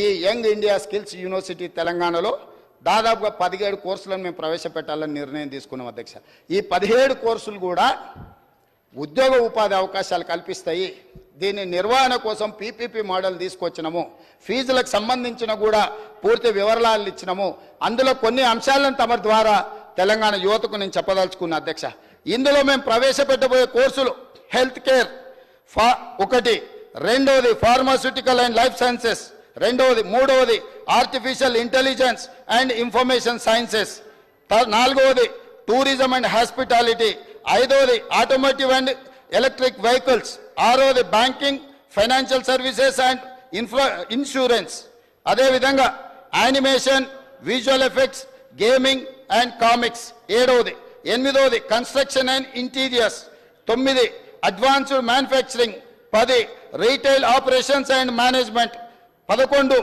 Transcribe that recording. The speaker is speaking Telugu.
ఈ యంగ్ ఇండియా స్కిల్స్ యూనివర్సిటీ తెలంగాణలో దాదాపుగా 17 కోర్సులను మేము ప్రవేశపెట్టాలని నిర్ణయం తీసుకున్నాం అధ్యక్ష. ఈ 17 కోర్సులు కూడా ఉద్యోగ ఉపాధి అవకాశాలు కల్పిస్తాయి. దీని నిర్వహణ కోసం పీపీపీ మోడల్ తీసుకొచ్చినాము. ఫీజులకు సంబంధించిన కూడా పూర్తి వివరాలు ఇచ్చినాము. అందులో కొన్ని అంశాలను తమ ద్వారా తెలంగాణ యువతకు నేను చెప్పదలుచుకున్నా అధ్యక్ష. ఇందులో మేము ప్రవేశపెట్టబోయే కోర్సులు హెల్త్ కేర్ ఒకటి, రెండోది ఫార్మాస్యూటికల్ అండ్ లైఫ్ సైన్సెస్, మూడవది artificial intelligence and information sciences, నాలుగవది టూరిజం అండ్ హాస్పిటాలిటీ, ఐదవది ఆటోమోటివ్ అండ్ ఎలక్ట్రిక్ వెహికల్స్, ఆరవది banking, financial services and insurance, అదేవిధంగా animation, visual effects, gaming and comics, ఏడవది, ఎనిమిదవది construction and interiors, 9 advanced manufacturing, 10 retail operations and management, 11